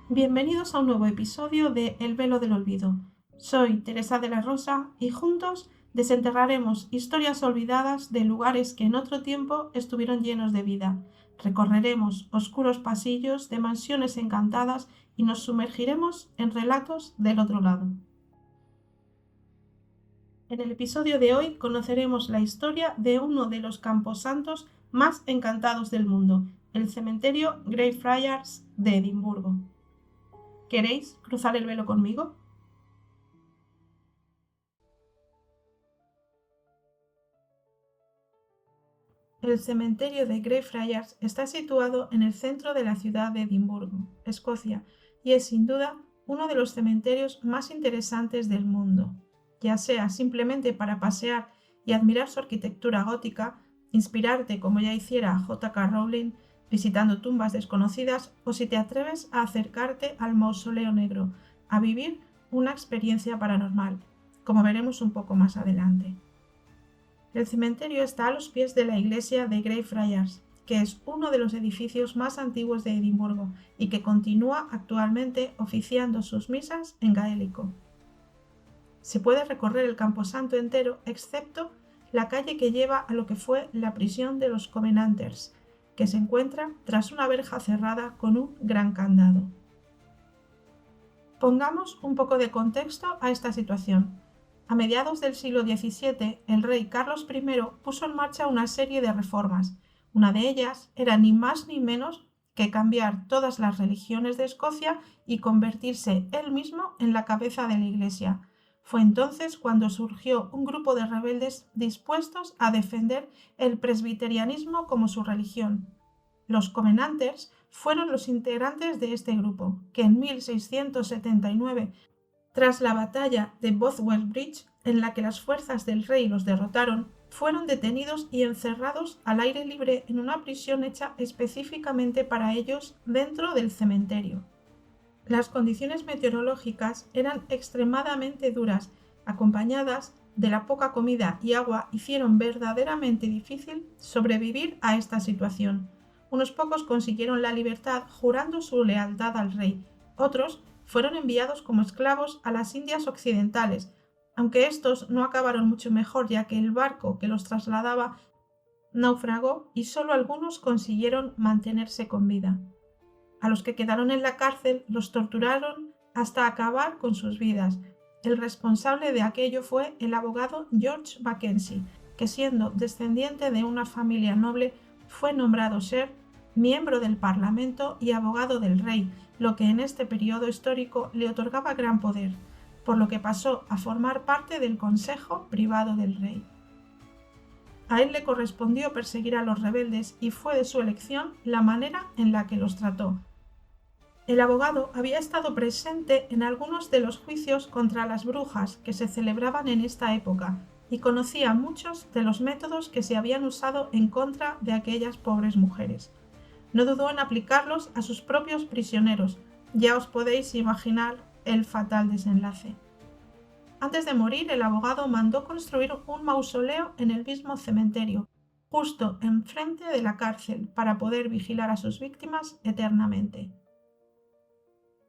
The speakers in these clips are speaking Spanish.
Bienvenidos a un nuevo episodio de El Velo del Olvido. Soy Teresa de la Rosa y juntos desenterraremos historias olvidadas de lugares que en otro tiempo estuvieron llenos de vida. Recorreremos oscuros pasillos de mansiones encantadas y nos sumergiremos en relatos del otro lado. En el episodio de hoy conoceremos la historia de uno de los camposantos más encantados del mundo, el cementerio Greyfriars de Edimburgo. ¿Queréis cruzar el velo conmigo? El cementerio de Greyfriars está situado en el centro de la ciudad de Edimburgo, Escocia, y es sin duda uno de los cementerios más interesantes del mundo, ya sea simplemente para pasear y admirar su arquitectura gótica, inspirarte como ya hiciera J.K. Rowling visitando tumbas desconocidas, o si te atreves a acercarte al mausoleo negro, a vivir una experiencia paranormal, como veremos un poco más adelante. El cementerio está a los pies de la iglesia de Greyfriars, que es uno de los edificios más antiguos de Edimburgo y que continúa actualmente oficiando sus misas en gaélico. Se puede recorrer el camposanto entero excepto la calle que lleva a lo que fue la prisión de los Covenanters, que se encuentra tras una verja cerrada con un gran candado. Pongamos un poco de contexto a esta situación. A mediados del siglo XVII, el rey Carlos I puso en marcha una serie de reformas. Una de ellas era ni más ni menos que cambiar todas las religiones de Escocia y convertirse él mismo en la cabeza de la Iglesia. Fue entonces cuando surgió un grupo de rebeldes dispuestos a defender el presbiterianismo como su religión. Los Covenanters fueron los integrantes de este grupo, que en 1679, tras la batalla de Bothwell Bridge, en la que las fuerzas del rey los derrotaron, fueron detenidos y encerrados al aire libre en una prisión hecha específicamente para ellos dentro del cementerio. Las condiciones meteorológicas eran extremadamente duras, acompañadas de la poca comida y agua, hicieron verdaderamente difícil sobrevivir a esta situación. Unos pocos consiguieron la libertad jurando su lealtad al rey, otros fueron enviados como esclavos a las Indias Occidentales, aunque estos no acabaron mucho mejor ya que el barco que los trasladaba naufragó y solo algunos consiguieron mantenerse con vida. A los que quedaron en la cárcel los torturaron hasta acabar con sus vidas. El responsable de aquello fue el abogado George Mackenzie, que siendo descendiente de una familia noble fue nombrado ser miembro del Parlamento y abogado del rey, lo que en este periodo histórico le otorgaba gran poder, por lo que pasó a formar parte del Consejo Privado del Rey. A él le correspondió perseguir a los rebeldes y fue de su elección la manera en la que los trató. El abogado había estado presente en algunos de los juicios contra las brujas que se celebraban en esta época y conocía muchos de los métodos que se habían usado en contra de aquellas pobres mujeres. No dudó en aplicarlos a sus propios prisioneros. Ya os podéis imaginar el fatal desenlace. Antes de morir, el abogado mandó construir un mausoleo en el mismo cementerio, justo enfrente de la cárcel, para poder vigilar a sus víctimas eternamente.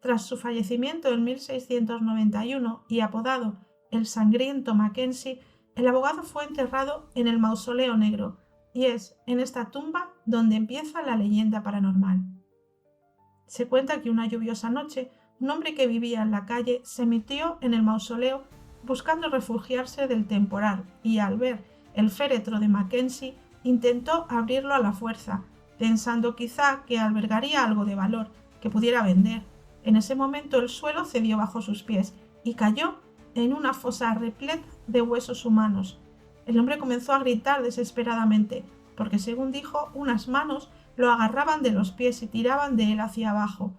Tras su fallecimiento en 1691 y apodado el Sangriento Mackenzie, el abogado fue enterrado en el Mausoleo Negro, y es en esta tumba donde empieza la leyenda paranormal. Se cuenta que una lluviosa noche, un hombre que vivía en la calle se metió en el mausoleo buscando refugiarse del temporal y al ver el féretro de Mackenzie intentó abrirlo a la fuerza, pensando quizá que albergaría algo de valor que pudiera vender. En ese momento el suelo cedió bajo sus pies y cayó en una fosa repleta de huesos humanos. El hombre comenzó a gritar desesperadamente, porque según dijo, unas manos lo agarraban de los pies y tiraban de él hacia abajo.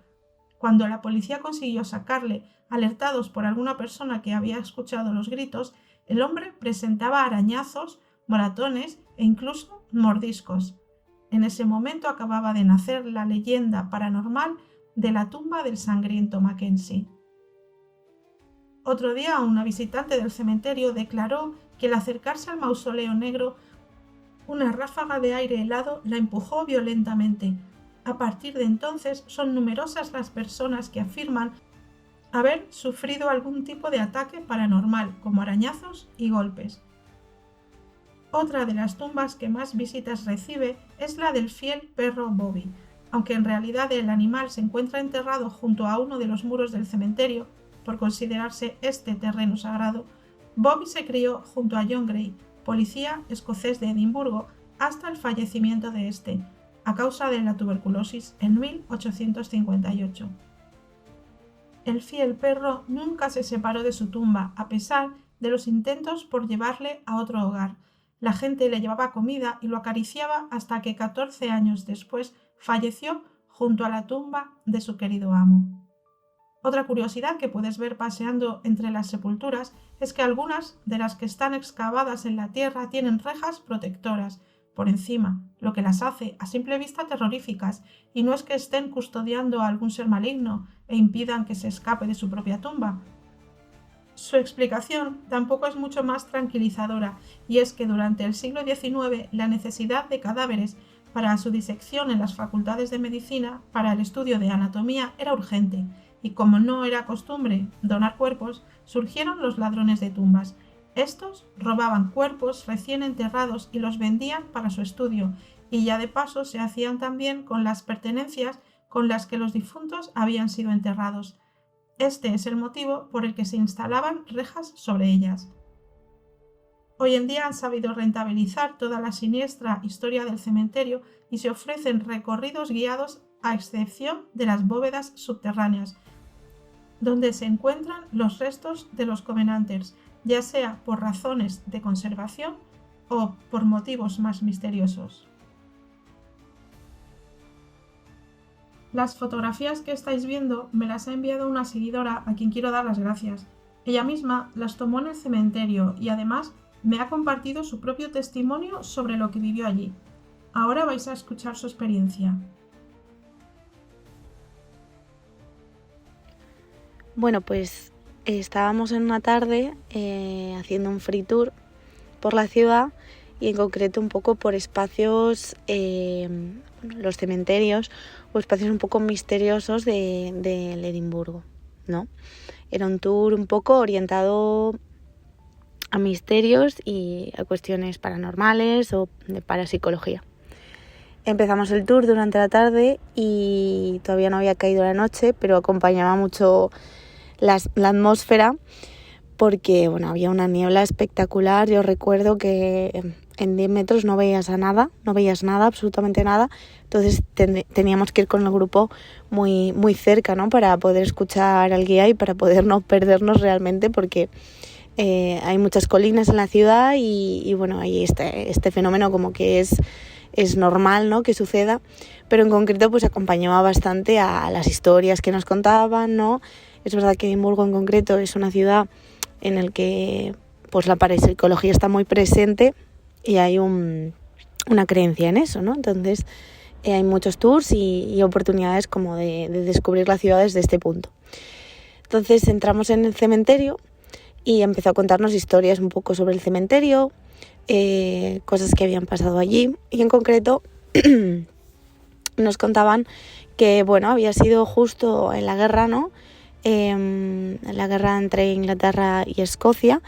Cuando la policía consiguió sacarle, alertados por alguna persona que había escuchado los gritos, el hombre presentaba arañazos, moratones e incluso mordiscos. En ese momento acababa de nacer la leyenda paranormal de la tumba del Sangriento Mackenzie. Otro día, una visitante del cementerio declaró que al acercarse al mausoleo negro, una ráfaga de aire helado la empujó violentamente. A partir de entonces son numerosas las personas que afirman haber sufrido algún tipo de ataque paranormal, como arañazos y golpes. Otra de las tumbas que más visitas recibe es la del fiel perro Bobby. Aunque en realidad el animal se encuentra enterrado junto a uno de los muros del cementerio, por considerarse este terreno sagrado, Bobby se crió junto a John Gray, policía escocés de Edimburgo, hasta el fallecimiento de este, a causa de la tuberculosis en 1858. El fiel perro nunca se separó de su tumba, a pesar de los intentos por llevarle a otro hogar. La gente le llevaba comida y lo acariciaba hasta que 14 años después falleció junto a la tumba de su querido amo. Otra curiosidad que puedes ver paseando entre las sepulturas es que algunas de las que están excavadas en la tierra tienen rejas protectoras por encima, lo que las hace a simple vista terroríficas, y no es que estén custodiando a algún ser maligno e impidan que se escape de su propia tumba. Su explicación tampoco es mucho más tranquilizadora, y es que durante el siglo XIX la necesidad de cadáveres para su disección en las facultades de medicina para el estudio de anatomía era urgente, y como no era costumbre donar cuerpos, surgieron los ladrones de tumbas. Estos robaban cuerpos recién enterrados y los vendían para su estudio, y ya de paso se hacían también con las pertenencias con las que los difuntos habían sido enterrados. Este es el motivo por el que se instalaban rejas sobre ellas. Hoy en día han sabido rentabilizar toda la siniestra historia del cementerio y se ofrecen recorridos guiados a excepción de las bóvedas subterráneas, donde se encuentran los restos de los Covenanters, ya sea por razones de conservación o por motivos más misteriosos. Las fotografías que estáis viendo me las ha enviado una seguidora a quien quiero dar las gracias. Ella misma las tomó en el cementerio y además me ha compartido su propio testimonio sobre lo que vivió allí. Ahora vais a escuchar su experiencia. Bueno, pues estábamos en una tarde haciendo un free tour por la ciudad y en concreto un poco por espacios, los cementerios o espacios un poco misteriosos de Edimburgo, ¿no? Era un tour un poco orientado a misterios y a cuestiones paranormales o de parapsicología. Empezamos el tour durante la tarde y todavía no había caído la noche, pero acompañaba mucho la atmósfera porque había una niebla espectacular. Yo recuerdo que en 10 metros no veías nada, absolutamente nada. Entonces teníamos que ir con el grupo muy, muy cerca, ¿no? Para poder escuchar al guía y para poder no perdernos realmente, porque hay muchas colinas en la ciudad y hay este fenómeno como que es normal, ¿no? Que suceda, pero en concreto pues acompañaba bastante a las historias que nos contaban, ¿no? Es verdad que Edimburgo en concreto es una ciudad en la que pues la parapsicología está muy presente y hay una creencia en eso, ¿no? Entonces hay muchos tours y oportunidades como de descubrir la ciudad desde este punto. Entonces entramos en el cementerio y empezó a contarnos historias un poco sobre el cementerio, cosas que habían pasado allí, y en concreto nos contaban que había sido justo en la guerra, ¿no? En la guerra entre Inglaterra y Escocia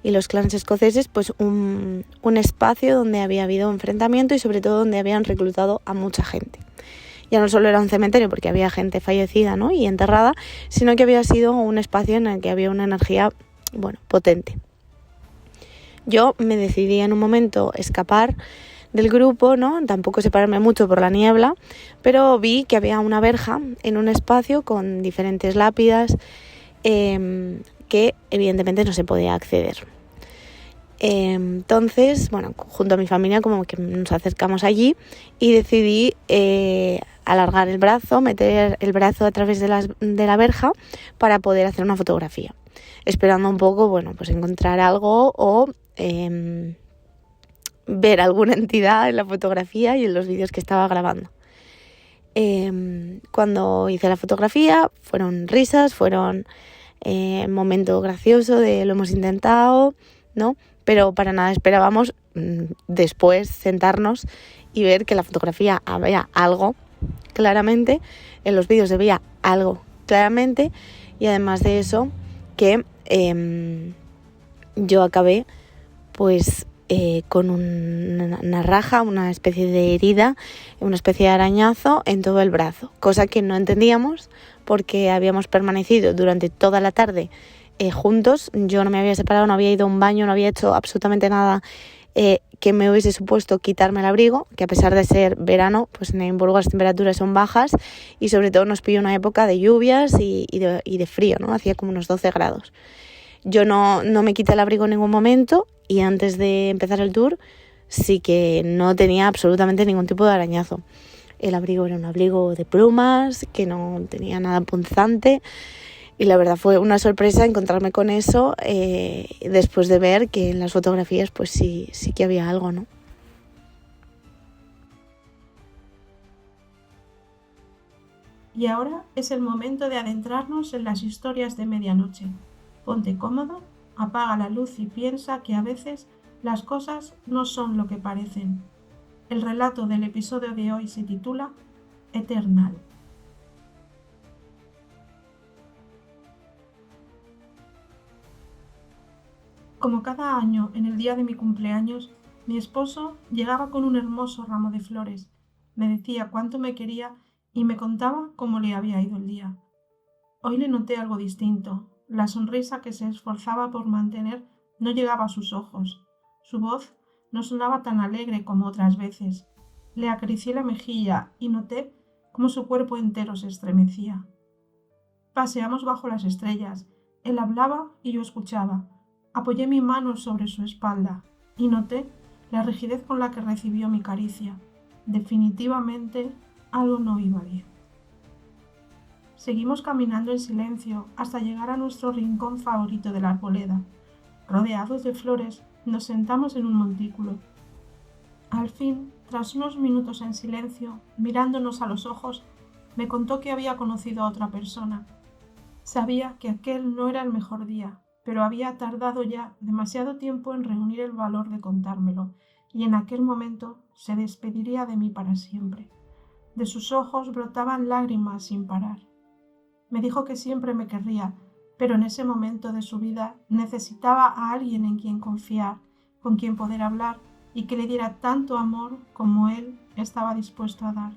y los clanes escoceses, pues un espacio donde había habido enfrentamiento y sobre todo donde habían reclutado a mucha gente. Ya no solo era un cementerio porque había gente fallecida, ¿no? Y enterrada, sino que había sido un espacio en el que había una energía potente. Yo me decidí en un momento escapar del grupo, ¿no? Tampoco separarme mucho por la niebla, pero vi que había una verja en un espacio con diferentes lápidas que evidentemente no se podía acceder. Entonces, junto a mi familia como que nos acercamos allí y decidí alargar el brazo, meter el brazo a través de la verja para poder hacer una fotografía, esperando un poco, pues encontrar algo o ver alguna entidad en la fotografía y en los vídeos que estaba grabando. Cuando hice la fotografía fueron risas, fueron momento gracioso de lo hemos intentado, ¿no? Pero para nada esperábamos después sentarnos y ver que en la fotografía había algo claramente, en los vídeos se veía algo claramente, y además de eso que yo acabé pues con una raja, una especie de herida, una especie de arañazo en todo el brazo, cosa que no entendíamos porque habíamos permanecido durante toda la tarde juntos. Yo no me había separado, no había ido a un baño, no había hecho absolutamente nada que me hubiese supuesto quitarme el abrigo, que a pesar de ser verano, pues en Edimburgo las temperaturas son bajas y sobre todo nos pilló una época de lluvias y de frío, ¿no? Hacía como unos 12 grados. Yo no me quité el abrigo en ningún momento, y antes de empezar el tour sí que no tenía absolutamente ningún tipo de arañazo. El abrigo era un abrigo de plumas, que no tenía nada punzante, y la verdad fue una sorpresa encontrarme con eso después de ver que en las fotografías pues sí que había algo, ¿no? Y ahora es el momento de adentrarnos en las historias de medianoche. Ponte cómodo, apaga la luz y piensa que a veces las cosas no son lo que parecen. El relato del episodio de hoy se titula Eternal. Como cada año, en el día de mi cumpleaños, mi esposo llegaba con un hermoso ramo de flores. Me decía cuánto me quería y me contaba cómo le había ido el día. Hoy le noté algo distinto. La sonrisa que se esforzaba por mantener no llegaba a sus ojos. Su voz no sonaba tan alegre como otras veces. Le acaricié la mejilla y noté cómo su cuerpo entero se estremecía. Paseamos bajo las estrellas. Él hablaba y yo escuchaba. Apoyé mi mano sobre su espalda y noté la rigidez con la que recibió mi caricia. Definitivamente algo no iba bien. Seguimos caminando en silencio hasta llegar a nuestro rincón favorito de la arboleda. Rodeados de flores, nos sentamos en un montículo. Al fin, tras unos minutos en silencio, mirándonos a los ojos, me contó que había conocido a otra persona. Sabía que aquel no era el mejor día, pero había tardado ya demasiado tiempo en reunir el valor de contármelo, y en aquel momento se despediría de mí para siempre. De sus ojos brotaban lágrimas sin parar. Me dijo que siempre me querría, pero en ese momento de su vida necesitaba a alguien en quien confiar, con quien poder hablar y que le diera tanto amor como él estaba dispuesto a dar.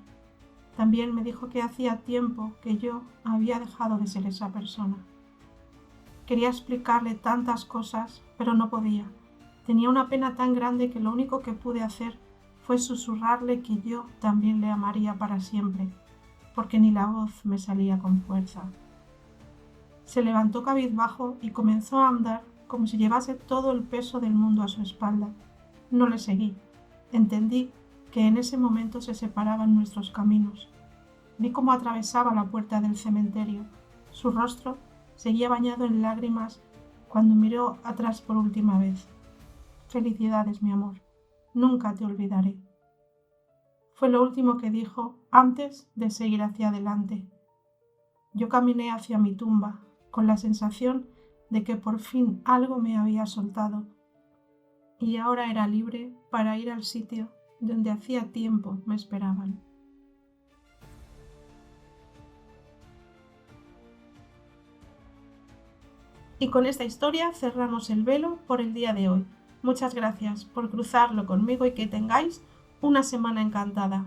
También me dijo que hacía tiempo que yo había dejado de ser esa persona. Quería explicarle tantas cosas, pero no podía. Tenía una pena tan grande que lo único que pude hacer fue susurrarle que yo también le amaría para siempre, porque ni la voz me salía con fuerza. Se levantó cabizbajo y comenzó a andar como si llevase todo el peso del mundo a su espalda. No le seguí. Entendí que en ese momento se separaban nuestros caminos. Vi cómo atravesaba la puerta del cementerio. Su rostro seguía bañado en lágrimas cuando miró atrás por última vez. Felicidades, mi amor. Nunca te olvidaré. Fue lo último que dijo antes de seguir hacia adelante. Yo caminé hacia mi tumba, con la sensación de que por fin algo me había soltado, y ahora era libre para ir al sitio donde hacía tiempo me esperaban. Y con esta historia cerramos el velo por el día de hoy. Muchas gracias por cruzarlo conmigo y que tengáis una semana encantada.